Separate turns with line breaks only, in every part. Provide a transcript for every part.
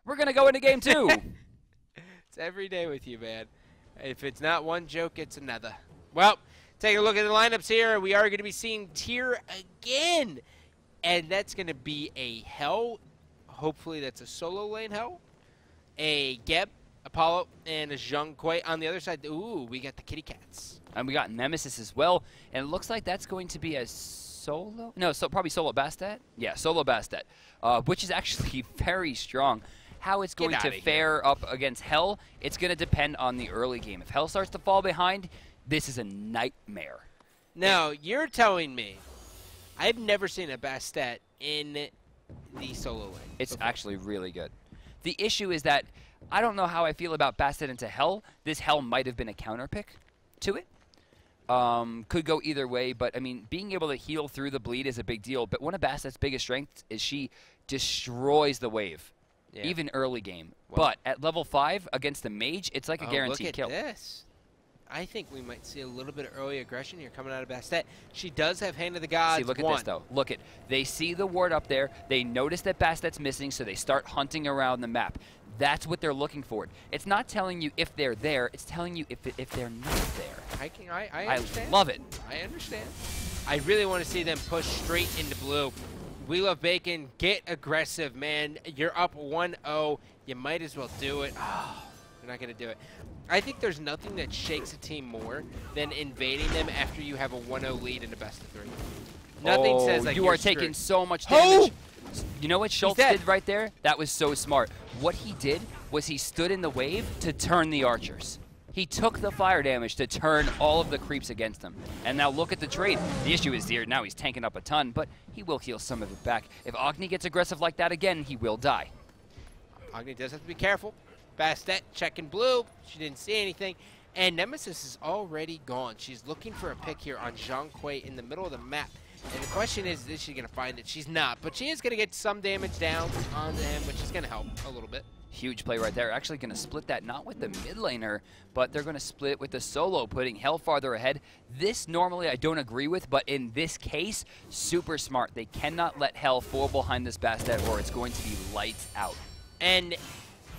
We're going to go into game 2.
It's every day with you, man. If it's not one joke, it's another. Well, taking a look at the lineups here, we are going to be seeing Tier again. And that's going to be a Hell. Hopefully that's a solo lane Hell. A Geb, Apollo, and a Zhang Kui on the other side. Ooh, we got the kitty cats.
And we got Nemesis as well. And it looks like that's going to be a solo? No, so probably solo Bastet? Yeah, solo Bastet, which is actually very strong. How it's going to fare up against Hell, it's going to depend on the early game. If Hell starts to fall behind, this is a nightmare.
Now, you're telling me I've never seen a Bastet in the solo lane.
It's actually really good. The issue is that I don't know how I feel about Bastet into Hell. This Hell might have been a counter pick to it. Could go either way, but I mean, being able to heal through the bleed is a big deal. But one of Bastet's biggest strengths is she destroys the wave. Yeah. Even early game. Well, but at level 5 against the mage, it's like a guaranteed kill.
Look at this. I think we might see a little bit of early aggression here coming out of Bastet. She does have Hand of the Gods.
See, look at this, though. Look at, they see the ward up there. They notice that Bastet's missing, so they start hunting around the map. That's what they're looking for. It's not telling you if they're there. It's telling you if they're not there.
I understand.
I love it.
I understand. I really want to see them push straight into blue. We Love Bacon, get aggressive, man. You're up 1-0. You might as well do it. Oh, you're not going to do it. I think there's nothing that shakes a team more than invading them after you have a 1-0 lead in a best of 3. Nothing says like
you are taking so much damage. You know what Schultz did right there? That was so smart. What he did was he stood in the wave to turn the archers. He took the fire damage to turn all of the creeps against him. And now look at the trade. The issue is here, now he's tanking up a ton, but he will heal some of it back. If Agni gets aggressive like that again, he will die.
Agni does have to be careful. Bastet checking blue. She didn't see anything. And Nemesis is already gone. She's looking for a pick here on Zhang Kui in the middle of the map. And the question is she going to find it? She's not. But she is going to get some damage down onto him, which is going to help a little bit.
Huge play right there. Actually going to split that, not with the mid laner, but they're going to split with the solo, putting Hell farther ahead. This normally I don't agree with, but in this case, super smart. They cannot let Hell fall behind this Bastet or it's going to be lights out.
And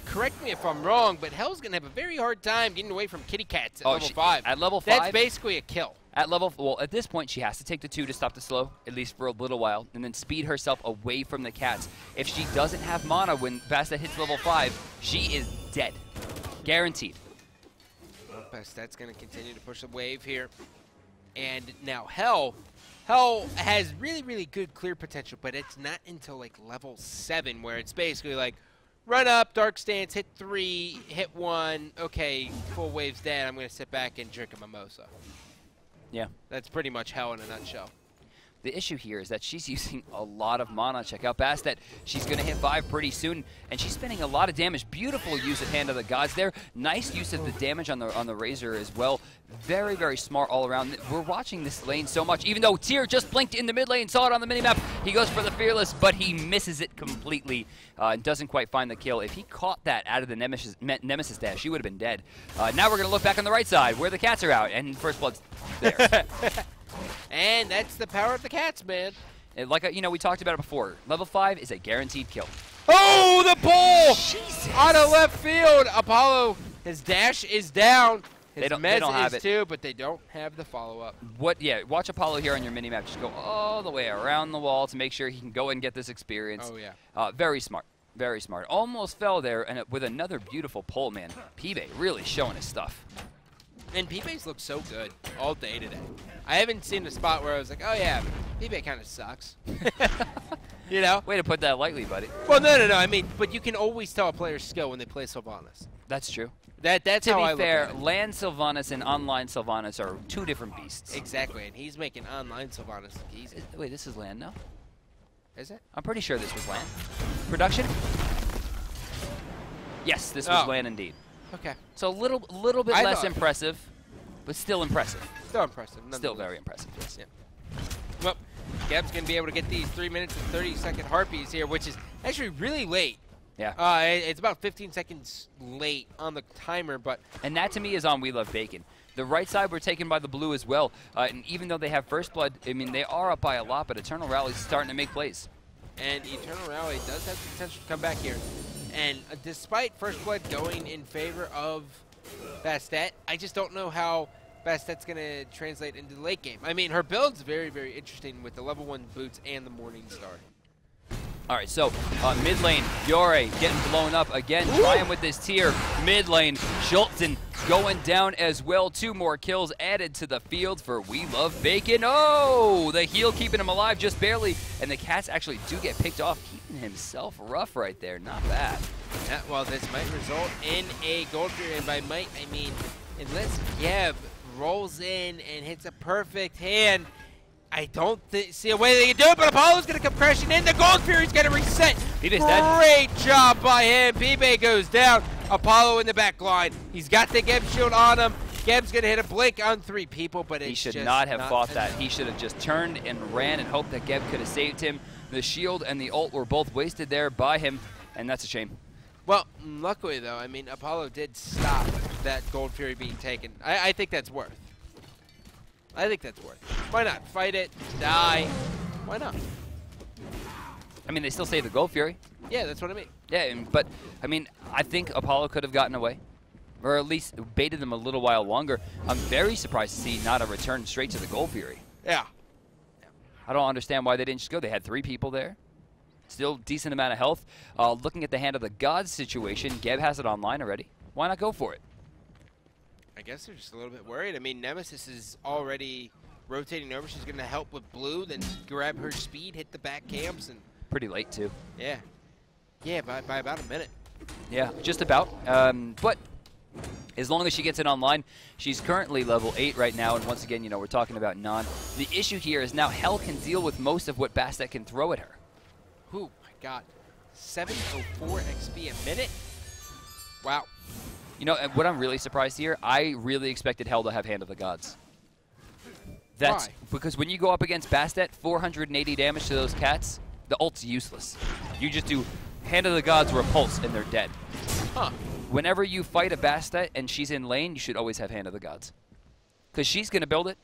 correct me if I'm wrong, but Hell's going to have a very hard time getting away from kitty cats at level 5.
At level 5?
That's basically a kill.
Well, at this point, she has to take the 2 to stop the slow, at least for a little while, and then speed herself away from the cats. If she doesn't have mana when Bastet hits level 5, she is dead. Guaranteed.
Bastet's going to continue to push the wave here. And now Hell has really, really good clear potential, but it's not until like level 7 where it's basically like, run up, dark stance, hit 3, hit 1, okay, full wave's dead, I'm going to sit back and drink a mimosa.
Yeah.
That's pretty much Hell in a nutshell.
The issue here is that she's using a lot of mana. Check out Bastet. She's going to hit 5 pretty soon, and she's spending a lot of damage. Beautiful use of Hand of the Gods there. Nice use of the damage on the Razor as well. Very, very smart all around. We're watching this lane so much, even though Tyr just blinked in the mid lane, saw it on the minimap. He goes for the Fearless, but he misses it completely and doesn't quite find the kill. If he caught that out of the Nemesis dash, she would have been dead. Now we're going to look back on the right side where the cats are out, and First Blood's there.
And that's the power of the cats, man.
And like, you know, we talked about it before. Level 5 is a guaranteed kill.
Oh, the pull!
Jesus.
Out of left field. Apollo, his dash is down. His
they don't have
it too, but they don't have the follow-up.
Yeah, watch Apollo here on your minimap. Just go all the way around the wall to make sure he can go and get this experience.
Oh, yeah.
Very smart. Very smart. Almost fell there, and with another beautiful pull, man. Pibe really showing his stuff.
And Pibe's look so good all day today. I haven't seen a spot where I was like, oh yeah, Pibe kind of sucks. You know?
Way to put that lightly, buddy.
Well, no. I mean, but you can always tell a player's skill when they play Sylvanas.
That's true.
That's how I look at it.
To be fair, LAN Sylvanas and online Sylvanas are 2 different beasts.
Exactly, and he's making online Sylvanas look easy.
Wait, this is LAN, no?
Is it?
I'm pretty sure this was LAN. Production? Yes, this was LAN indeed.
Okay.
So a little bit less impressive, but still impressive.
Still impressive.
Still very impressive, yes.
Yeah. Well, Geb's going to be able to get these 3 minutes and 30-second harpies here, which is actually really late.
Yeah.
It's about 15 seconds late on the timer, but...
And that, to me, is on We Love Bacon. The right side were taken by the blue as well. And even though they have First Blood, I mean, they are up by a lot, but Eternal Rally's starting to make plays.
And Eternal Rally does have the potential to come back here. And despite first blood going in favor of Bastet, I just don't know how Bastet's going to translate into the late game. I mean, her build's very, very interesting with the level 1 boots and the Morning Star.
All right, so mid lane, Yore getting blown up again, trying with this tier. Mid lane, Schultzen going down as well. 2 more kills added to the field for We Love Bacon. Oh, the heal keeping him alive just barely. And the cats actually do get picked off, keeping himself rough right there. Not bad.
Yeah, well, this might result in a gold fury. And by might, I mean, unless Geb rolls in and hits a perfect hand, I don't see a way they can do it, but Apollo's going to come crashing in. The Gold Fury's going to reset.
Bibe's dead.
Great job by him. Bibe goes down. Apollo in the back line. He's got the Geb shield on him. Geb's going to hit a blink on 3 people, but
he
it's
should
just
not have fought
enough.
that. He should have just turned and ran and hoped that Geb could have saved him. The shield and the ult were both wasted there by him, and that's a shame.
Well, luckily, though, I mean, Apollo did stop that Gold Fury being taken. I think that's worth. I think that's worth it. Why not? Fight it, die. Why not?
I mean, they still save the Gold Fury.
Yeah, that's what I mean.
Yeah, but, I mean, I think Apollo could have gotten away, or at least baited them a little while longer. I'm very surprised to see not a return straight to the Gold Fury.
Yeah.
I don't understand why they didn't just go. They had 3 people there. Still decent amount of health. Looking at the Hand of the Gods situation, Geb has it online already. Why not go for it?
I guess they're just a little bit worried. I mean, Nemesis is already rotating over. She's going to help with Blue, then grab her speed, hit the back camps, and
Pretty late, too.
yeah. Yeah, by about a minute.
Yeah, just about. But as long as she gets it online, she's currently level 8 right now, and once again, you know, we're talking about Non. The issue here is now Hell can deal with most of what Bastet can throw at her.
Oh, my God. 704 XP a minute? Wow.
You know, and what I'm really surprised here, I really expected Hell to have Hand of the Gods. That's
Why?
because when you go up against Bastet, 480 damage to those cats, the ult's useless. You just do Hand of the Gods repulse and they're dead.
Huh.
Whenever you fight a Bastet and she's in lane, you should always have Hand of the Gods. Because she's going to build it.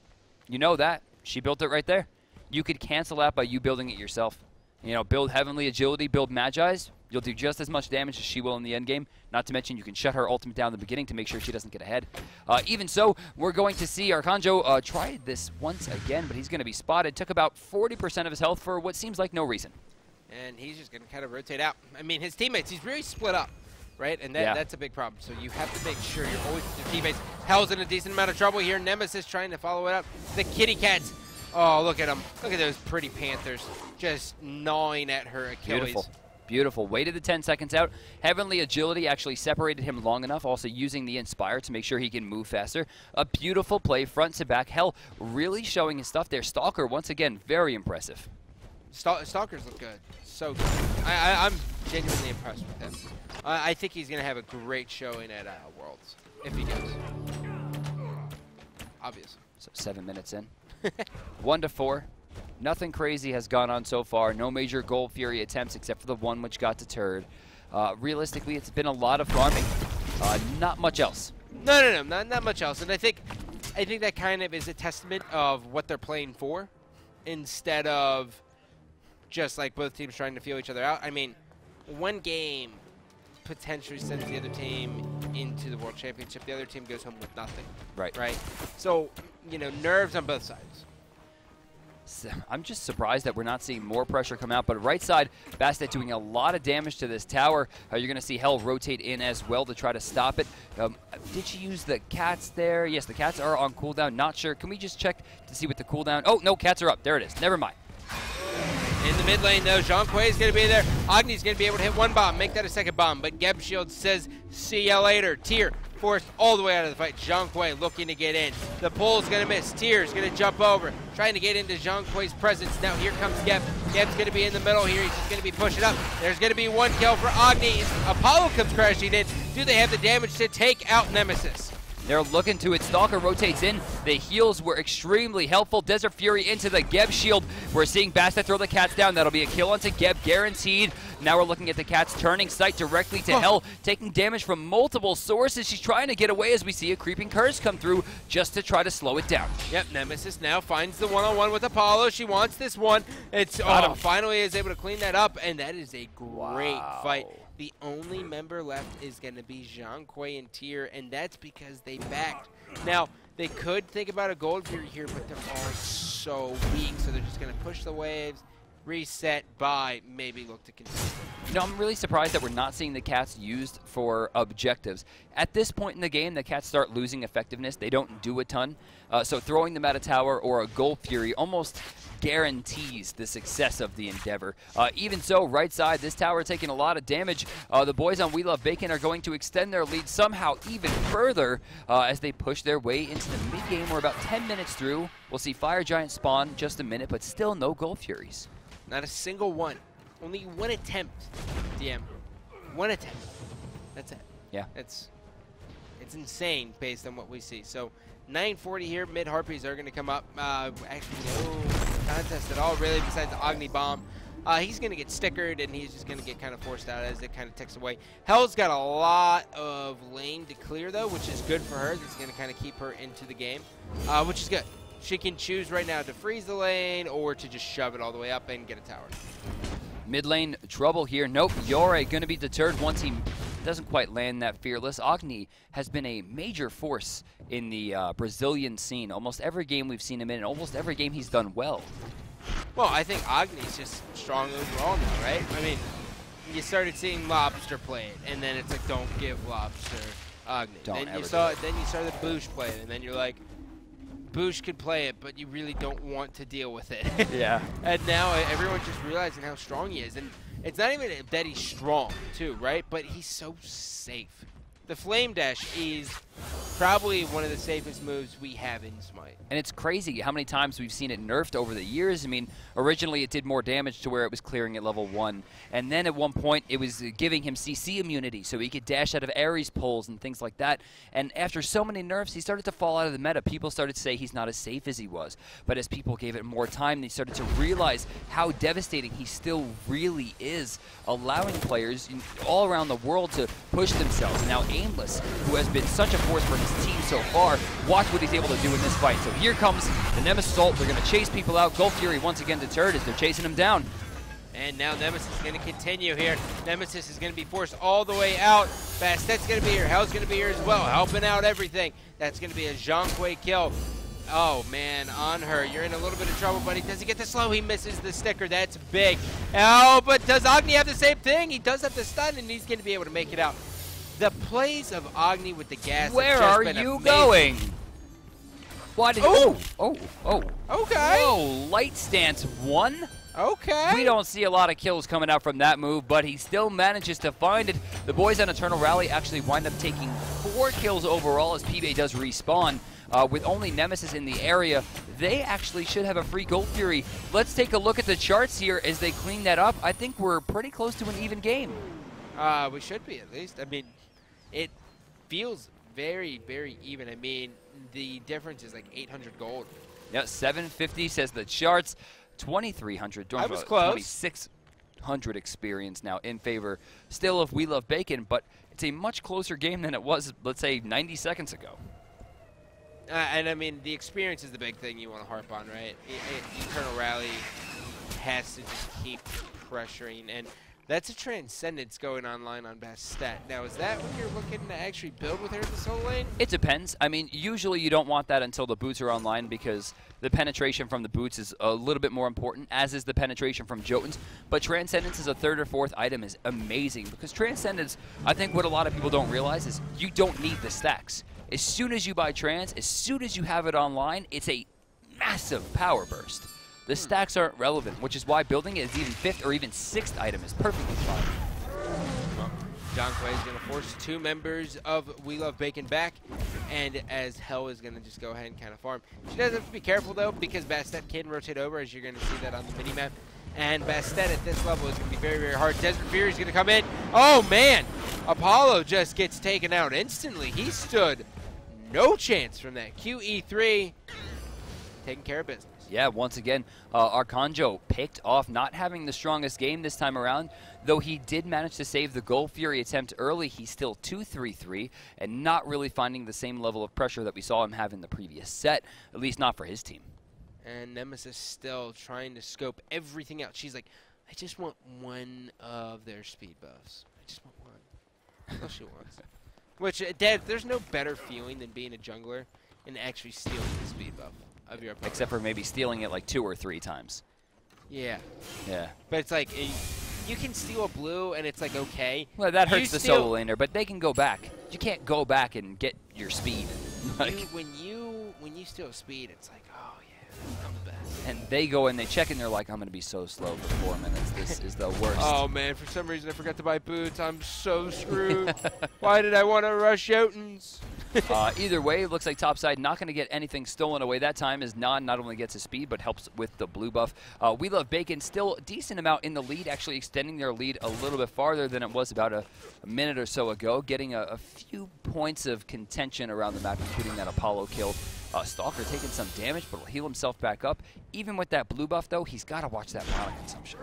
You know that. She built it right there. You could cancel that by you building it yourself. You know, build Heavenly Agility, build Magi's. You'll do just as much damage as she will in the end game. Not to mention you can shut her ultimate down in the beginning to make sure she doesn't get ahead. Even so, we're going to see Arcanjo try this once again, but he's going to be spotted. Took about 40% of his health for what seems like no reason.
And he's just going to kind of rotate out. I mean, his teammates, he's really split up, right? And that's a big problem. So you have to make sure you're always with your teammates. Hell's in a decent amount of trouble here. Nemesis trying to follow it up. The kitty cats. Oh, look at them. Look at those pretty panthers just gnawing at her Achilles.
Beautiful. Beautiful. Waited the 10 seconds out. Heavenly Agility actually separated him long enough, also using the Inspire to make sure he can move faster. A beautiful play, front to back. Hell really showing his stuff there. Stalker, once again, very impressive.
Stalkers look good. So good. I'm genuinely impressed with him. I think he's going to have a great showing at Worlds, if he does. Obviously.
So 7 minutes in. 1-4. Nothing crazy has gone on so far. No major Gold Fury attempts except for the one which got deterred. Realistically, it's been a lot of farming. Not much else.
No, not much else. And I think that kind of is a testament of what they're playing for, instead of just like both teams trying to feel each other out. I mean, one game potentially sends the other team into the World Championship. The other team goes home with nothing.
Right.
Right. So, you know, nerves on both sides.
So I'm just surprised that we're not seeing more pressure come out. But right side, Bastet doing a lot of damage to this tower. You're going to see Hell rotate in as well to try to stop it. Did she use the cats there? Yes, the cats are on cooldown. Not sure. Can we just check to see what the cooldown? Oh, no, cats are up. There it is. Never mind.
In the mid lane, though, Zhang Kui is going to be there. Agni's going to be able to hit one bomb, make that a second bomb. But Geb Shield says, see ya later. Tier forced all the way out of the fight. Zhang Kui looking to get in. The pull's going to miss. Tier's going to jump over, trying to get into Zhang Kui's presence. Now here comes Geb. Geb's going to be in the middle here. He's just going to be pushing up. There's going to be one kill for Agni. Apollo comes crashing in. Do they have the damage to take out Nemesis?
They're looking to it. Stalker rotates in. The heals were extremely helpful. Desert Fury into the Geb shield. We're seeing Bastet throw the cats down. That'll be a kill onto Geb, guaranteed. Now we're looking at the cats turning sight directly to Hell, taking damage from multiple sources. She's trying to get away as we see a creeping curse come through just to try to slow it down.
Yep, Nemesis now finds the one-on-one with Apollo. She wants this one. It's finally is able to clean that up, and that is a great fight. The only member left is going to be Zhangquei and Tier, and that's because they backed. Now, they could think about a Gold Fury here, but they're all so weak, so they're just going to push the waves, reset, buy, maybe look to continue.
You know, I'm really surprised that we're not seeing the Cats used for objectives. At this point in the game, the Cats start losing effectiveness. They don't do a ton. So throwing them at a tower or a Gold Fury almost guarantees the success of the endeavor. Even so, right side, this tower taking a lot of damage. The boys on We Love Bacon are going to extend their lead somehow even further as they push their way into the mid-game. We're about 10 minutes through. We'll see Fire Giant spawn just a minute, but still no Gold Furies.
Not a single one. Only one attempt, DM. One attempt. That's it.
Yeah.
It's insane based on what we see. So 940 here. Mid Harpies are going to come up. Actually, no contest at all, really, besides the Agni Bomb. He's going to get stickered, and he's just going to get kind of forced out as it kind of ticks away. Hell's got a lot of lane to clear, though, which is good for her. That's going to kind of keep her into the game, which is good. She can choose right now to freeze the lane or to just shove it all the way up and get a tower.
Mid lane trouble here. Nope, Yore going to be deterred once he doesn't quite land that Fearless. Agni has been a major force in the Brazilian scene. Almost every game we've seen him in, and almost every game he's done well.
Well, I think Agni's just strong overall now, right? I mean, you started seeing Lobster play it, and then it's like, don't give Lobster Agni. Then you started Boosh play it, and then you're like, Boosh could play it, but you really don't want to deal with it.
Yeah.
And now everyone's just realizing how strong he is. And it's not even that he's strong, too, right? But he's so safe. The Flame Dash is probably one of the safest moves we have in Smite.
And it's crazy how many times we've seen it nerfed over the years. I mean, originally it did more damage to where it was clearing at level 1. And then at one point it was giving him CC immunity so he could dash out of Ares poles and things like that. And after so many nerfs, he started to fall out of the meta. People started to say he's not as safe as he was. But as people gave it more time, they started to realize how devastating he still really is, allowing players all around the world to push themselves. Now Aimless, who has been such a force for his team so far, watch what he's able to do in this fight. So here comes the Nemesis ult. They're going to chase people out. Gold Fury once again deterred as they're chasing him down.
And now Nemesis is going to continue here. Nemesis is going to be forced all the way out. Bastet's going to be here. Hell's going to be here as well, helping out everything. That's going to be a Zhangquei kill. Oh, man, on her. You're in a little bit of trouble, buddy. Does he get the slow? He misses the sticker. That's big. Oh, but does Agni have the same thing? He does have the stun, and he's going to be able to make it out. The plays of Agni with the gas.
Where are you going? What? Oh.
Okay.
Whoa, Light Stance 1.
Okay.
We don't see a lot of kills coming out from that move, but he still manages to find it. The boys on Eternal Rally actually wind up taking 4 kills overall as PBA does respawn. With only Nemesis in the area, they actually should have a free Gold Fury. Let's take a look at the charts here as they clean that up. I think we're pretty close to an even game.
We should be, at least. I mean, it feels very, very even. I mean, the difference is like 800 gold.
Yeah, 750 says the charts. 2,300.
I was close.
2,600 experience now in favor still of We Love Bacon, but it's a much closer game than it was, let's say, 90 seconds ago.
And I mean, the experience is the big thing you want to harp on, right? Eternal Rally has to just keep pressuring, and that's a Transcendence going online on Bastet. Now, is that when you're looking to actually build with her in the solo lane?
It depends. I mean, usually you don't want that until the boots are online because the penetration from the boots is a little bit more important, as is the penetration from Jotuns. But Transcendence as a 3rd or 4th item is amazing because Transcendence, I think what a lot of people don't realize is you don't need the stacks. As soon as you buy Trans, as soon as you have it online, it's a massive power burst. The stacks aren't relevant, which is why building it as even 5th or even 6th item is perfectly fine.
Well, Zhangquei is going to force 2 members of We Love Bacon back, and as Hell is going to just go ahead and kind of farm. She does have to be careful, though, because Bastet can rotate over, as you're going to see that on the minimap. And Bastet at this level is going to be very, very hard. Desert Fury is going to come in. Oh, man! Apollo just gets taken out instantly. He stood no chance from that. QE3 taking care of business.
Yeah, once again, Arcanjo picked off, not having the strongest game this time around. Though he did manage to save the Gold Fury attempt early, he's still 2-3-3 and not really finding the same level of pressure that we saw him have in the previous set, at least not for his team.
And Nemesis still trying to scope everything out. She's like, I just want one of their speed buffs. I just want one. That's all she wants. Which, Dad, there's no better feeling than being a jungler and actually stealing the speed buff of your opponent.
Except for maybe stealing it like 2 or 3 times.
Yeah.
Yeah.
But it's like, you can steal a blue and it's like okay.
Well, that hurts the solo laner, but they can go back. You can't go back and get your speed.
When you steal speed, it's like, oh yeah, I'm the best.
And they go and they check and they're like, I'm going to be so slow for 4 minutes. This is the worst.
Oh man, for some reason I forgot to buy boots. I'm so screwed. Why did I want to rush Jotuns?
Either way, it looks like topside not going to get anything stolen away that time, as Non not only gets his speed but helps with the blue buff. We Love Bacon still a decent amount in the lead, actually extending their lead a little bit farther than it was about a minute or so ago, getting a few points of contention around the map, including that Apollo kill. Stalker taking some damage, but will heal himself back up. Even with that blue buff, though, he's got to watch that mana consumption.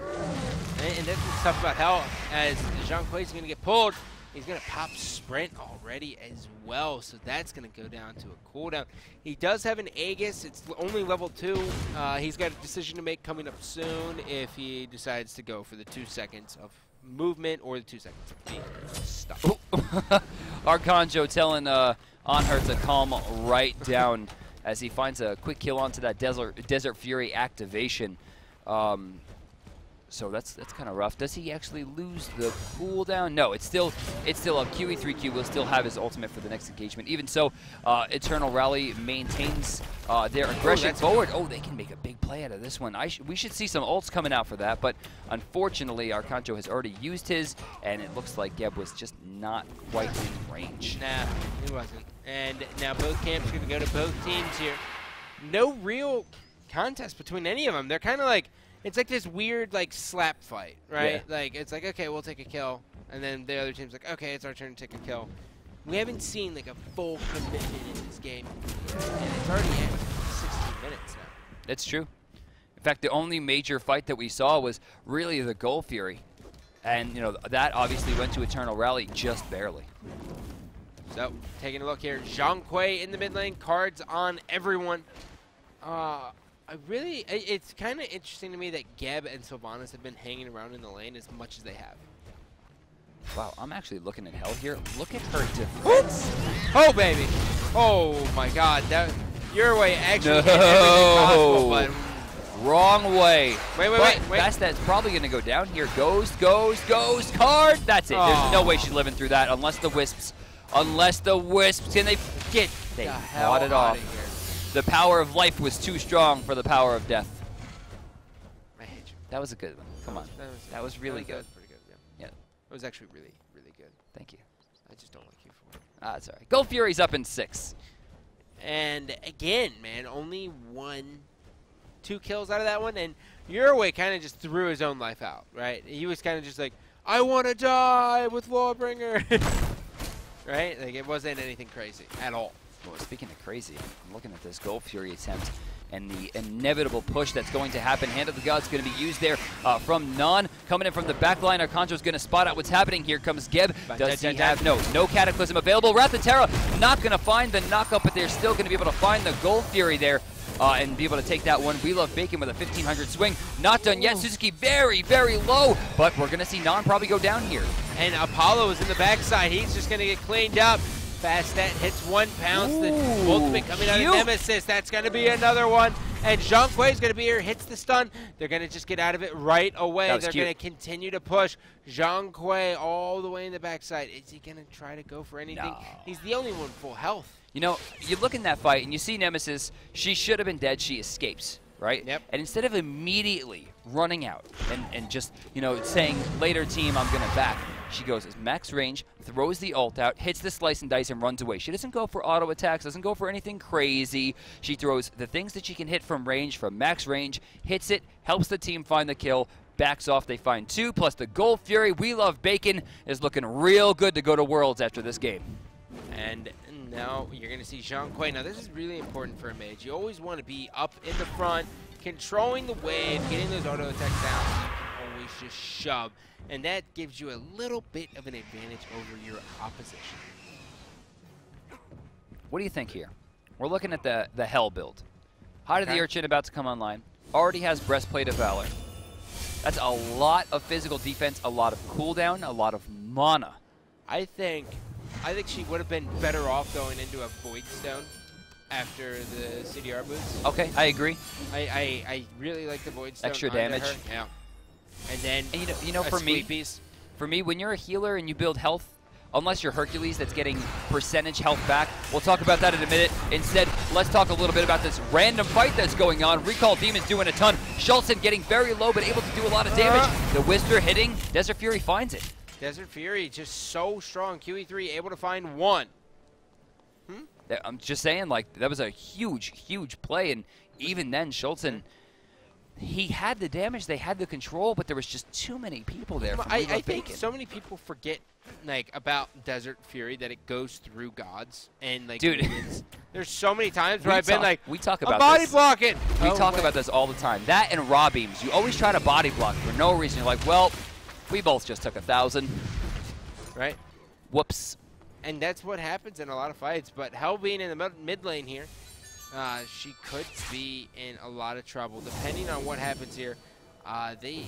And that's what's tough about health, as Zhonghui is going to get pulled. He's going to pop Sprint already as well, so that's going to go down to a cooldown. He does have an Aegis. It's only level 2. He's got a decision to make coming up soon if he decides to go for the 2 seconds of movement or the 2 seconds of being stuck.
Arcanjo telling Anhurt to calm right down as he finds a quick kill onto that Desert Fury activation. So that's kind of rough. Does he actually lose the cooldown? No, it's still up. QE3Q will still have his ultimate for the next engagement. Even so, Eternal Rally maintains their aggression forward. Oh, they can make a big play out of this one. We should see some ults coming out for that, but unfortunately, Arcanjo has already used his, and it looks like Geb was just not quite in range.
Nah, he wasn't. And now both camps are going to go to both teams here. No real contest between any of them. They're kind of like, it's like this weird, like, slap fight, right? Yeah. Like, it's like, okay, we'll take a kill. And then the other team's like, okay, it's our turn to take a kill. We haven't seen, like, a full commitment in this game. And it's already at 16 minutes now.
It's true. In fact, the only major fight that we saw was really the Goal Fury. And, you know, that obviously went to Eternal Rally just barely.
So, taking a look here. Zhang Kui in the mid lane. Cards on everyone. It's kind of interesting to me that Geb and Sylvanas have been hanging around in the lane as much as they have.
Wow, I'm actually looking at Hell here. Look at her defense.
Oh, baby. Oh, my God. Your way actually hit everything possible, but
wrong way.
Wait.
That's probably going to go down here. Goes, card. That's it. There's no way she's living through that unless the Wisps. Can they get? They fought it off. The power of life was too strong for the power of death.
I hate you.
That was a good one. Come on. That was really good.
That was pretty good, yeah. It was actually really, really good.
Thank you.
I just don't like you for it.
That's all right. Gold Fury's up in 6.
And again, man, only 2 kills out of that one. And Uruguay kind of just threw his own life out, right? He was kind of just like, I want to die with Lawbringer. Right? Like, it wasn't anything crazy at all.
Well, speaking of crazy, I'm looking at this Gold Fury attempt and the inevitable push that's going to happen. Hand of the Gods going to be used there from Non. Coming in from the back line, Arcanjo's going to spot out what's happening. Here comes Geb. Does he have? No Cataclysm available. Wrath of Terra not going to find the knockup, but they're still going to be able to find the Gold Fury there and be able to take that one. We Love Bacon with a 1500 swing. Not done yet. Suzuki very, very low, but we're going to see Non probably go down here.
And Apollo is in the backside. He's just going to get cleaned up. Fast Stat hits 1 pounce. The ultimate coming out of Nemesis. That's going to be another one. And Zhang Kui is going to be here. Hits the stun. They're going to just get out of it right away. They're going to continue to push. Zhang Kui all the way in the backside. Is he going to try to go for anything? No. He's the only one full health.
You know, you look in that fight and you see Nemesis. She should have been dead. She escapes, right?
Yep.
And instead of immediately running out and just, you know, saying, later team, I'm going to back, she goes as max range, throws the ult out, hits the slice and dice, and runs away. She doesn't go for auto attacks, doesn't go for anything crazy. She throws the things that she can hit from range, from max range, hits it, helps the team find the kill, backs off. They find 2, plus the Gold Fury. We Love Bacon is looking real good to go to Worlds after this game.
And now you're going to see Zhang Kui. Now, this is really important for a mage. You always want to be up in the front, controlling the wave, getting those auto attacks down, so you can always just shove. And that gives you a little bit of an advantage over your opposition.
What do you think here? We're looking at the Hell build. Heart of the Urchin about to come online. Already has Breastplate of Valor. That's a lot of physical defense, a lot of cooldown, a lot of mana.
I think she would have been better off going into a Void Stone after the CDR boots.
Okay, I agree.
I really like the Void Stone.
Extra
onto
damage.
her. Yeah. And then
you know, for me, when you're a healer and you build health, unless you're Hercules that's getting percentage health back, we'll talk about that in a minute. Instead, let's talk a little bit about this random fight that's going on. Recall Demon's doing a ton. Schultzen getting very low, but able to do a lot of damage. The Whisper hitting. Desert Fury finds it.
Desert Fury just so strong. QE3 able to find one.
I'm just saying, like, that was a huge, huge play. And even then, Schultzen, he had the damage, they had the control, but there was just too many people there.
I think so many people forget, like, about Desert Fury, that it goes through gods. And, like,
dude,
there's so many times where I've been like,
we talk about
body
this.
blocking.
We talk about this all the time. That and raw beams. You always try to body block for no reason. You're like, well, we both just took 1,000.
Right.
Whoops.
And that's what happens in a lot of fights. But Hell being in the mid lane here, she could be in a lot of trouble. Depending on what happens here, the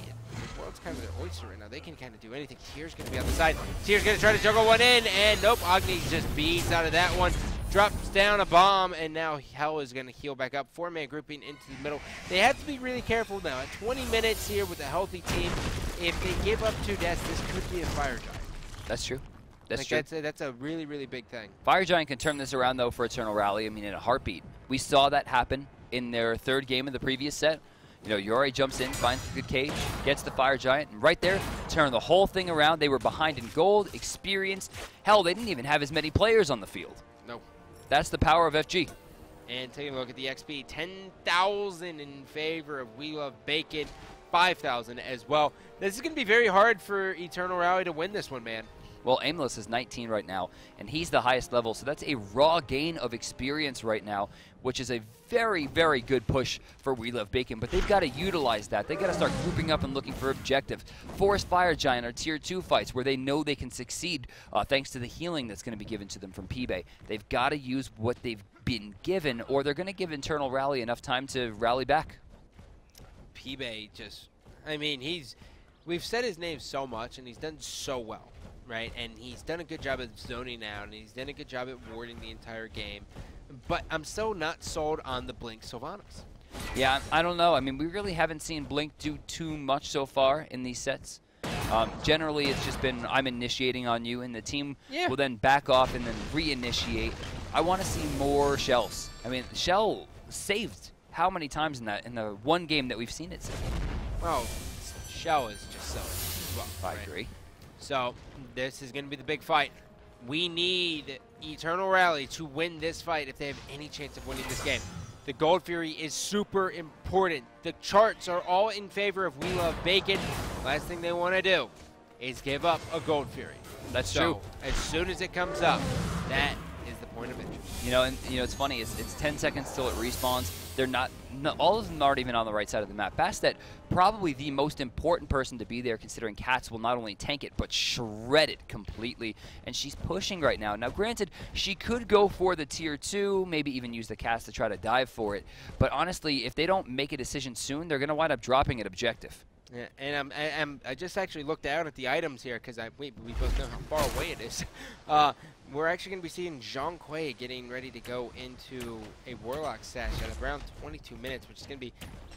world's kind of their oyster right now. They can kind of do anything. Tier's going to be on the side. Tier's going to try to juggle one in, and nope, Agni just beats out of that one. Drops down a bomb, and now Hell is going to heal back up. 4-man grouping into the middle. They have to be really careful now. At 20 minutes here with a healthy team, if they give up 2 deaths, this could be a Fire Giant.
That's true. That's
like
true.
That's a really, really big thing.
Fire Giant can turn this around, though, for Eternal Rally. I mean, in a heartbeat. We saw that happen in their 3rd game of the previous set. You know, Yori jumps in, finds a good cage, gets the Fire Giant, and right there, turn the whole thing around. They were behind in gold, experienced. Hell, they didn't even have as many players on the field.
Nope.
That's the power of FG.
And taking a look at the XP, 10,000 in favor of We Love Bacon, 5,000 as well. This is going to be very hard for Eternal Rally to win this one, man.
Well, Aimless is 19 right now, and he's the highest level, so that's a raw gain of experience right now, which is a very, very good push for We Love Bacon, but they've got to utilize that. They've got to start grouping up and looking for objectives. Forest Fire Giant are Tier 2 fights where they know they can succeed thanks to the healing that's going to be given to them from P-Bay. They've got to use what they've been given, or they're going to give Internal Rally enough time to rally back.
P-Bay just, I mean, we've said his name so much, and he's done so well. Right, and he's done a good job at zoning out, and he's done a good job at warding the entire game. But I'm still not sold on the Blink Sylvanas.
Yeah, I don't know. I mean, we really haven't seen Blink do too much so far in these sets. Generally, it's just been, I'm initiating on you, and the team will then back off and then reinitiate. I want to see more Shells. I mean, Shell saved how many times in the one game that we've seen it save?
Well, Shell is just so well.
I agree.
So this is going to be the big fight. We need Eternal Rally to win this fight if they have any chance of winning this game. The Gold Fury is super important. The charts are all in favor of We Love Bacon. Last thing they want to do is give up a Gold Fury.
That's true.
As soon as it comes up, that is the point of interest.
You know, and you know, it's funny. It's 10 seconds till it respawns. They're not all of them aren't even on the right side of the map. Bastet, probably the most important person to be there, considering Cats will not only tank it but shred it completely. And she's pushing right now. Now, granted, she could go for the tier 2, maybe even use the cast to try to dive for it. But honestly, if they don't make a decision soon, they're going to wind up dropping at objective.
Yeah, and I just actually looked down at the items here because we both know how far away it is. We're actually going to be seeing Zhang Kui getting ready to go into a Warlock stash at around 22 minutes, which is going to be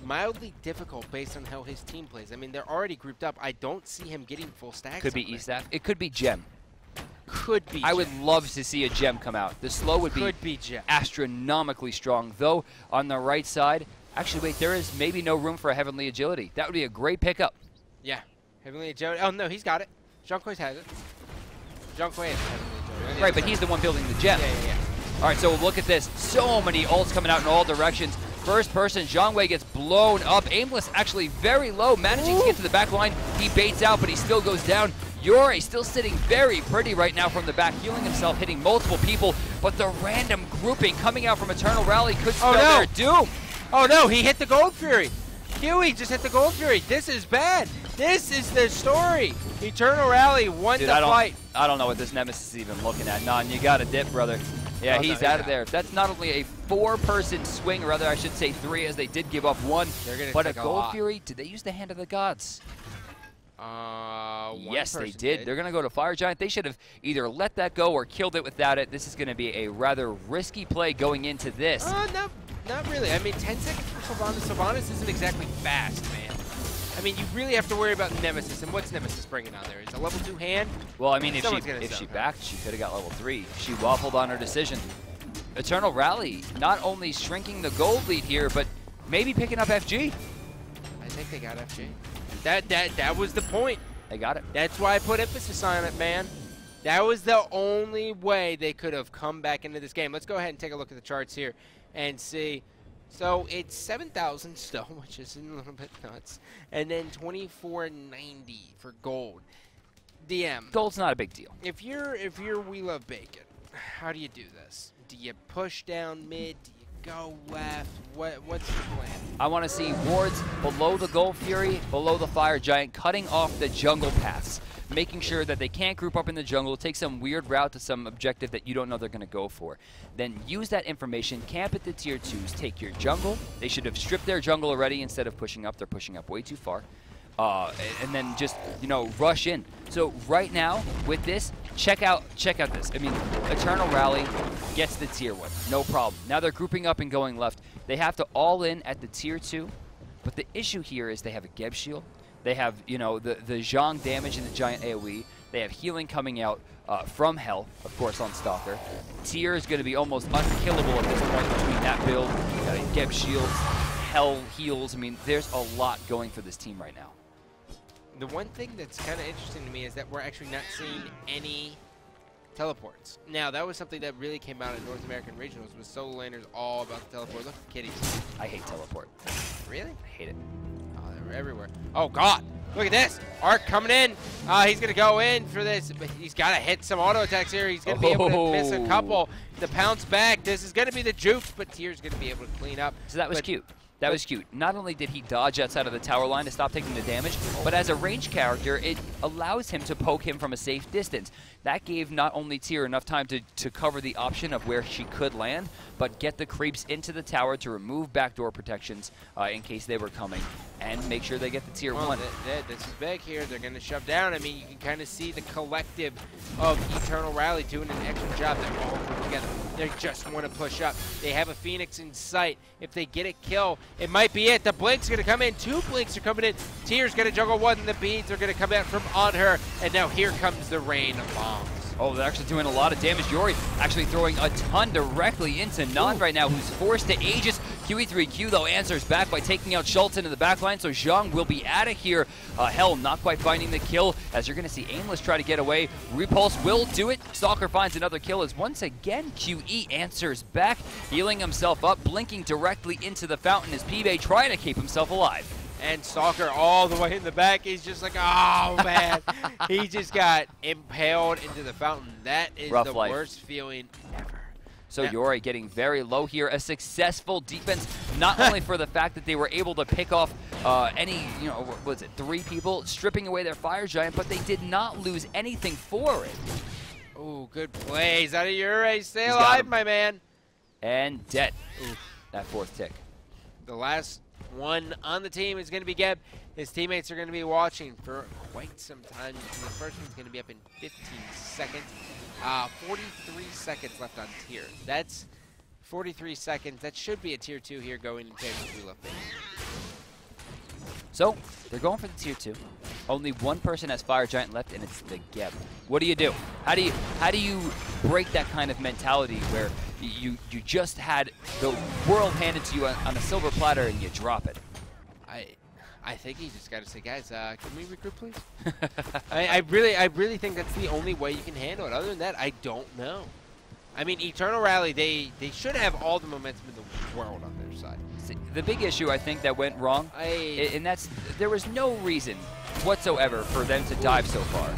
mildly difficult based on how his team plays. I mean, they're already grouped up. I don't see him getting full stacks.
Could be E-Staff. It could be Gem.
Could be
I
Gem.
would love to see a Gem come out. The slow would
be Gem.
Astronomically strong, though on the right side. Actually, wait, there is maybe no room for a Heavenly Agility. That would be a great pickup.
Yeah, Heavenly Agility. Oh, no, he's got it. Zhang Kui has it. Zhang Kui has Heavenly Agility.
Right, but he's the one building the Gem.
Yeah.
All right, so look at this. So many ults coming out in all directions. First person, Zhang Wei gets blown up. Aimless actually very low, managing to get to the back line. He baits out, but he still goes down. Yori still sitting very pretty right now from the back, healing himself, hitting multiple people. But the random grouping coming out from Eternal Rally could spell their doom.
Oh no, he hit the Gold Fury. Huey just hit the Gold Fury. This is bad. This is the story. Eternal Rally won the fight.
I don't know what this Nemesis is even looking at. Non, you got to dip, brother. Yeah,
Oh,
he's
no,
out of there. That's not only a 4-person swing, or rather I should say 3, as they did give up 1, but a Gold Fury, did they use the Hand of the Gods? Yes, they did. They're going to go to Fire Giant. They should have either let that go or killed it without it. This is going to be a rather risky play going into this.
No, not really. I mean, 10 seconds for Sylvanas. Sylvanas isn't exactly fast, man. I mean, you really have to worry about Nemesis, and what's Nemesis bringing on there? Is a level 2 hand?
Well, I mean, if she backed, she could have got level 3. She waffled on her decision. Eternal Rally not only shrinking the gold lead here, but maybe picking up FG.
I think they got FG. That was the point.
They got it.
That's why I put emphasis on it, man. That was the only way they could have come back into this game. Let's go ahead and take a look at the charts here and see. So it's 7,000 still, which is a little bit nuts, and then 24.90 for gold. DM.
Gold's not a big deal.
If you're We Love Bacon, how do you do this? Do you push down mid? Do you go left? What's the plan?
I want to see wards below the Gold Fury, below the Fire Giant, cutting off the jungle paths, making sure that they can't group up in the jungle, take some weird route to some objective that you don't know they're going to go for. Then use that information, camp at the tier 2s, take your jungle. They should have stripped their jungle already instead of pushing up. They're pushing up way too far. And then just, you know, rush in. So right now, with this, check out this. I mean, Eternal Rally gets the tier 1, no problem. Now they're grouping up and going left. They have to all in at the tier 2, but the issue here is they have a Geb shield. They have, you know, the Zhang damage and the giant AoE. They have healing coming out from Hell, of course, on Stalker. Tier is going to be almost unkillable at this point between that build, Geb shields, Hell heals. I mean, there's a lot going for this team right now.
The one thing that's kind of interesting to me is that we're actually not seeing any teleports. Now, that was something that really came out in North American Regionals, with solo laners all about the teleport. Look at kitties.
I hate teleport.
Really?
I hate it.
Oh, they were everywhere. Oh, God. Look at this. Arc coming in. He's going to go in for this, but he's got to hit some auto attacks here. He's going to be able to miss a couple. The pounce back. This is going to be the jukes, but Tier's going to be able to clean up.
So that was cute. That was cute. Not only did he dodge outside of the tower line to stop taking the damage, but as a ranged character, it allows him to poke him from a safe distance. That gave not only Tier enough time to cover the option of where she could land, but get the creeps into the tower to remove backdoor protections in case they were coming, and make sure they get the Tier 1.
This is big here. They're going to shove down. I mean, you can kind of see the collective of Eternal Rally doing an excellent job. They're all put together. They just want to push up. They have a Phoenix in sight. If they get a kill, it might be it. The Blink's going to come in. 2 Blinks are coming in. Tier's going to juggle 1. The beads are going to come out from on her. And now here comes the rain of bombs.
Oh, they're actually doing a lot of damage. Yori actually throwing a ton directly into Nan right now, who's forced to Aegis. QE3Q, though, answers back by taking out Schultz into the backline, so Zhang will be out of here. Hell, not quite finding the kill, as you're going to see Aimless try to get away. Repulse will do it. Stalker finds another kill, as once again QE answers back, healing himself up, blinking directly into the fountain as Pibe trying to keep himself alive.
And Stalker all the way in the back. He's just like, oh, man. He just got impaled into the fountain. That is the worst feeling ever.
So Yori getting very low here. A successful defense, not only for the fact that they were able to pick off any, you know, what was it, 3 people, stripping away their Fire Giant, but they did not lose anything for it.
Oh, good plays out of Yuri. Stay alive, my man.
And dead. Oof, that 4th tick.
The last one on the team is going to be Geb. His teammates are going to be watching for quite some time. The first one's going to be up in 15 seconds. 43 seconds left on Tier. That's 43 seconds. That should be a Tier 2 here going into We Love Bacon.
So they're going for the Tier 2. Only 1 person has Fire Giant left, and it's the Geb. What do? How do you break that kind of mentality where you just had the world handed to you on a silver platter and you drop it?
I think you just got to say, guys, can we regroup, please? I really think that's the only way you can handle it. Other than that, I don't know. I mean, Eternal Rally, they should have all the momentum in the world on their side.
The big issue, I think, that went wrong, and that's there was no reason whatsoever for them to dive so far.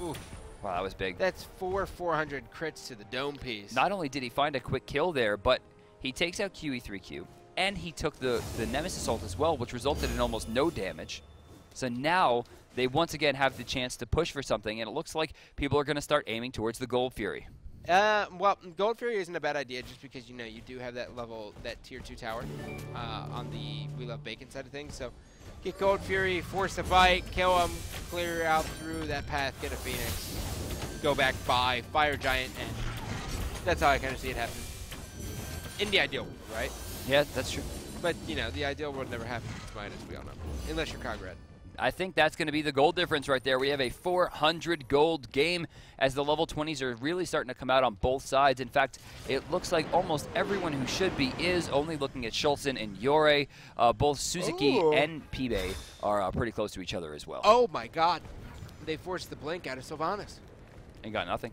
Ooh.
Wow, that was big.
That's 400 crits to the dome piece.
Not only did he find a quick kill there, but he takes out QE3Q, and he took the Nemesis ult as well, which resulted in almost no damage. So now they once again have the chance to push for something, and it looks like people are going to start aiming towards the Gold Fury.
Well, Gold Fury isn't a bad idea just because, you know, you do have that level, that tier 2 tower on the We Love Bacon side of things. So get Gold Fury, force the fight, kill him, clear out through that path, get a Phoenix, go back by Fire Giant, and that's how I kind of see it happen. In the ideal world, right?
Yeah, that's true.
But, you know, the ideal world never happens, as we all know, unless you're Conrad.
I think that's going to be the gold difference right there. We have a 400 gold game as the level 20s are really starting to come out on both sides. In fact, it looks like almost everyone who should be is only looking at Schultzen and Yore. Both Suzuki and Pibe are pretty close to each other as well.
Oh, my God. They forced the blink out of Sylvanas.
And got nothing.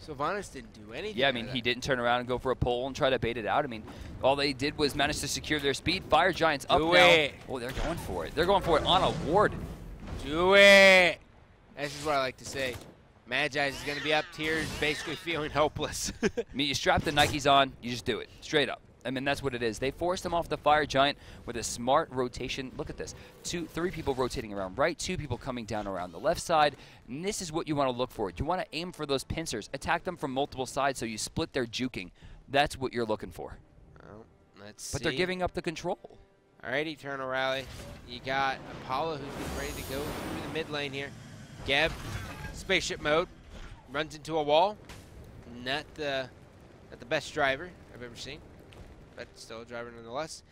Sylvanas didn't do anything.
Yeah, I mean, he didn't turn around and go for a pull and try to bait it out. I mean, all they did was manage to secure their speed. Fire Giant's up now. Oh, they're going for it. They're going for it on a ward.
Do it. This is what I like to say. Magi is going to be up tier, basically feeling hopeless.
I mean, you strap the Nikes on, you just do it. Straight up. I mean, that's what it is. They forced him off the Fire Giant with a smart rotation. Look at this. 3 people rotating around right, 2 people coming down around the left side. And this is what you want to look for. You want to aim for those pincers. Attack them from multiple sides so you split their juking. That's what you're looking for.
Well, let's see.
But they're giving up the control.
All right, Eternal Rally. You got Apollo who's getting ready to go through the mid lane here. Geb, spaceship mode, runs into a wall. Not the best driver I've ever seen, but still a driver nonetheless.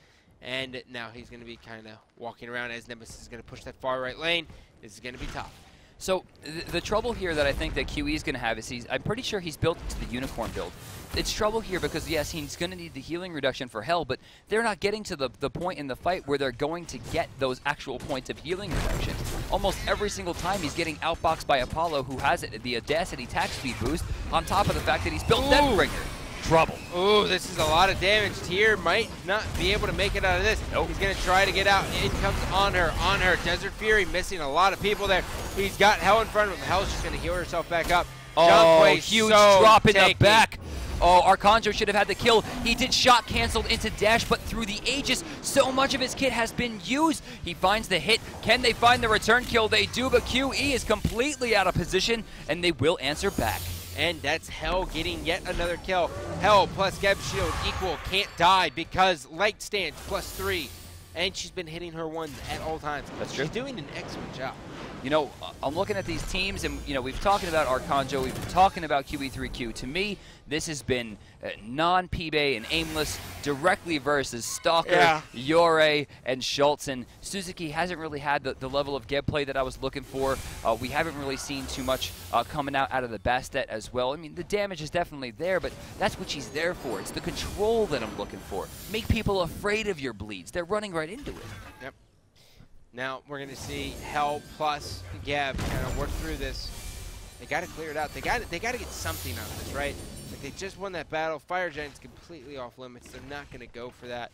And now he's going to be kind of walking around as Nemesis is going to push that far right lane. This is going to be tough.
So the trouble here that I think that QE is going to have is I'm pretty sure he's built to the Unicorn build. It's trouble here because, yes, he's going to need the healing reduction for Hell, but they're not getting to the point in the fight where they're going to get those actual points of healing reduction. Almost every single time he's getting outboxed by Apollo, who has the Audacity attack speed boost, on top of the fact that he's built Deathbringer. Trouble.
Ooh, this is a lot of damage. Tyr might not be able to make it out of this.
Nope.
He's going to try to get out. In comes on her. Desert Fury missing a lot of people there. He's got Hell in front of him. Hell's just going to heal herself back up.
Oh, huge drop in the back. Oh, Arcanjo should have had the kill. He did shot canceled into dash, but through the Aegis, so much of his kit has been used. He finds the hit. Can they find the return kill? They do, but QE is completely out of position, and they will answer back.
And that's Hell getting yet another kill. Hell plus Geb Shield equal can't die because Light Stance +3. And she's been hitting her ones at all times.
That's true.
She's doing an excellent job.
You know, I'm looking at these teams, and, you know, we've talking about Arcanjo, we've been talking about QE3Q. To me, this has been non-Pibe and aimless directly versus Stalker, Yore, and Schultzen. Suzuki hasn't really had the level of Geb play that I was looking for. We haven't really seen too much coming out of the Bastet as well. I mean, the damage is definitely there, but that's what she's there for. It's the control that I'm looking for. Make people afraid of your bleeds. They're running right into it.
Yep. Now we're going to see Hell plus Geb kind of work through this. They got to clear it out. They got to get something out of this, right? Like, they just won that battle. Fire Giant's completely off limits. They're not going to go for that,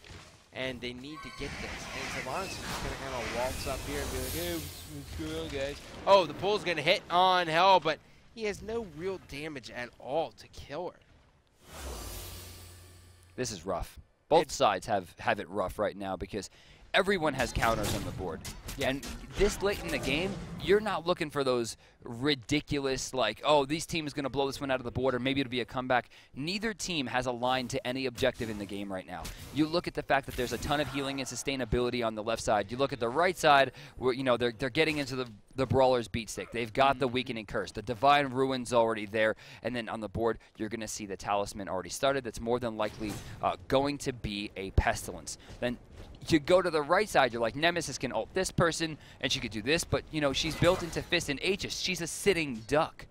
and they need to get this. And Sylvanas is just going to kind of waltz up here and be like, "Hey, what's going on, guys?" Oh, the pull's going to hit on Hell, but he has no real damage at all to kill her.
This is rough. Both sides have it rough right now because everyone has counters on the board. Yeah. And this late in the game, you're not looking for those ridiculous, like, oh, these teams going to blow this one out of the board, or maybe it'll be a comeback. Neither team has aligned to any objective in the game right now. You look at the fact that there's a ton of healing and sustainability on the left side. You look at the right side, where, you know, they're getting into the Brawler's beat stick. They've got the Weakening Curse. The Divine Ruin's already there. And then on the board, you're going to see the Talisman already started. That's more than likely going to be a Pestilence. Then you go to the right side, you're like, Nemesis can ult this person, and she could do this, but, you know, she's built into Fist and Aegis. She's a sitting duck.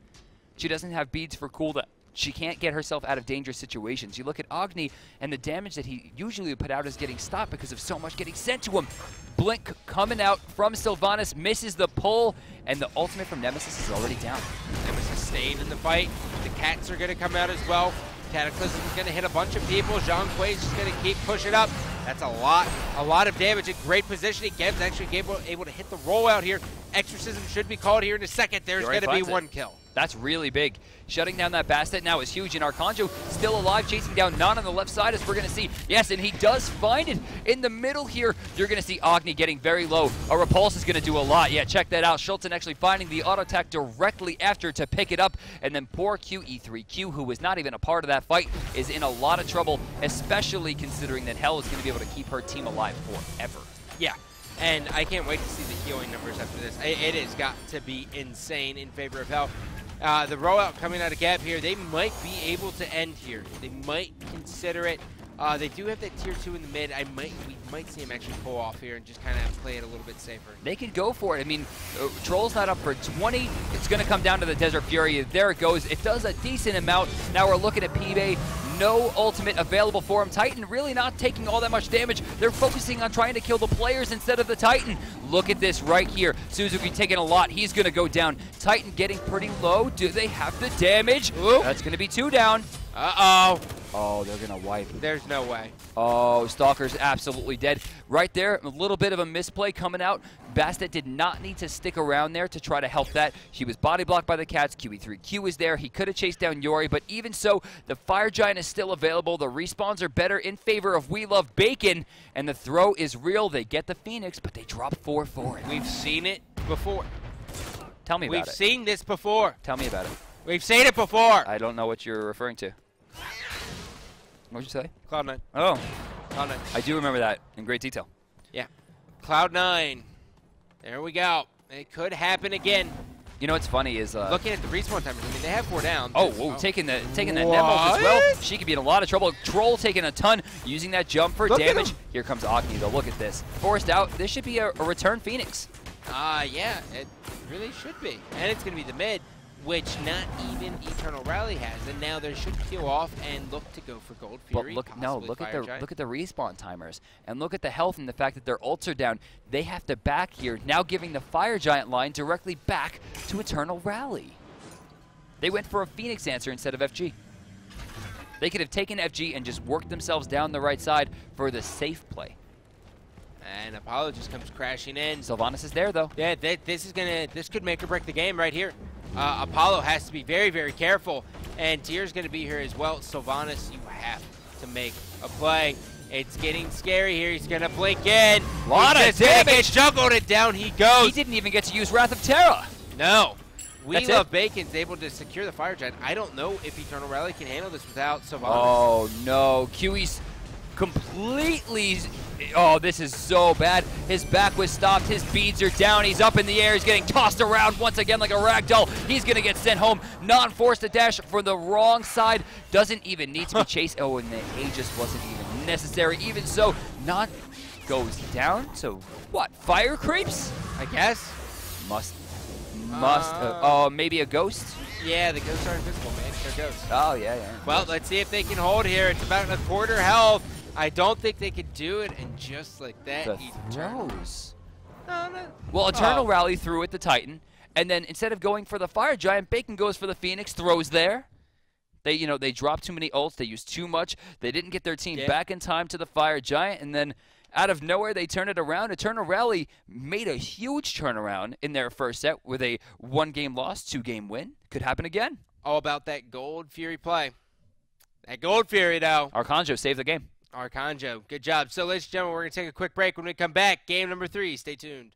She doesn't have beads for cooldown. She can't get herself out of dangerous situations. You look at Agni, and the damage that he usually would put out is getting stopped because of so much getting sent to him. Blink coming out from Sylvanas, misses the pull, and the ultimate from Nemesis is already down.
Nemesis staying in the fight. The cats are going to come out as well. Cataclysm is going to hit a bunch of people. Jean Quay's just going to keep pushing up. That's a lot of damage. In great positioning. Geb's actually able to hit the rollout here. Exorcism should be called here in a second. There's going to be one kill.
That's really big. Shutting down that Bastet now is huge, and Arcanjo still alive, chasing down Nan on the left side, as we're going to see. Yes, and he does find it in the middle here. You're going to see Agni getting very low. A Repulse is going to do a lot. Yeah, check that out. Schultzen actually finding the auto attack directly after to pick it up, and then poor QE3Q, who was not even a part of that fight, is in a lot of trouble, especially considering that Hell is going to be able to keep her team alive forever.
Yeah. And I can't wait to see the healing numbers after this. It has got to be insane in favor of Hell. The rollout coming out of Gap here, they might be able to end here. They might consider it. They do have that tier 2 in the mid. We might see him actually pull off here and just kind of play it a little bit safer.
They could go for it. I mean, Troll's not up for 20. It's going to come down to the Desert Fury. There it goes. It does a decent amount. Now we're looking at P-Bay. No ultimate available for him. Titan really not taking all that much damage. They're focusing on trying to kill the players instead of the Titan. Look at this right here. Suzuki taking a lot. He's going to go down. Titan getting pretty low. Do they have the damage?
Ooh.
That's going to be 2 down.
Uh-oh.
Oh, they're going to wipe.
There's no way.
Oh, Stalker's absolutely dead. Right there, a little bit of a misplay coming out. Bastet did not need to stick around there to try to help that. She was body blocked by the Cats. QE3Q was there. He could have chased down Yori, but even so, the Fire Giant is still available. The respawns are better in favor of We Love Bacon, and the throw is real. They get the Phoenix, but they drop 4 for it.
We've seen it before.
Tell me about it.
We've seen this before.
Tell me about it.
We've seen it before.
I don't know what you're referring to. What'd you say?
Cloud9.
Oh.
Cloud9.
I do remember that in great detail.
Yeah. Cloud9. There we go. It could happen again.
You know what's funny is
looking at the respawn timers. I mean, they have 4 down.
Oh, whoa, taking that Nemo as well. She could be in a lot of trouble. Troll taking a ton, using that jump for damage. Here comes Agni, though. Look at this. Forced out. This should be a return Phoenix.
Yeah, it really should be. And it's going to be the mid, which not even Eternal Rally has. And now they should peel off and look to go for Gold Fury.
But look at the respawn timers, and look at the health and the fact that their ults are down. They have to back here, now giving the Fire Giant line directly back to Eternal Rally. They went for a Phoenix answer instead of FG. They could have taken FG and just worked themselves down the right side for the safe play.
And Apollo just comes crashing in.
Sylvanas is there, though.
Yeah, this could make or break the game right here. Apollo has to be very, very careful, and Tier's going to be here as well. Sylvanas, you have to make a play. It's getting scary here. He's going to blink in.
Lot of damage.
Juggled it down. He goes.
He didn't even get to use Wrath of Terra.
No. We Love Bacon's able to secure the Fire Giant. I don't know if Eternal Rally can handle this without Sylvanas.
Oh, no. QE's completely... Oh, this is so bad. His back was stopped. His beads are down. He's up in the air. He's getting tossed around once again like a rag doll. He's going to get sent home. Non-forced to dash for the wrong side. Doesn't even need to be chased. Oh, and the Aegis wasn't even necessary. Even so, Non goes down. So, what? Fire creeps?
I guess.
Must. Oh, maybe a ghost?
Yeah, the ghosts are invisible, man. They're ghosts.
Oh, yeah.
Well, let's see if they can hold here. It's about a quarter health. I don't think they could do it, and just like that,
the throws.
No.
Well, Eternal Rally threw at the Titan, and then instead of going for the Fire Giant, Bacon goes for the Phoenix, throws there. They dropped too many ults. They used too much. They didn't get their team back in time to the Fire Giant, and then out of nowhere, they turn it around. Eternal Rally made a huge turnaround in their first set with a 1-game loss, 2-game win. Could happen again.
All about that Gold Fury play. That Gold Fury, though.
Arcanjo saved the game.
Arcanjo, good job. So, ladies and gentlemen, we're going to take a quick break. When we come back, game number 3. Stay tuned.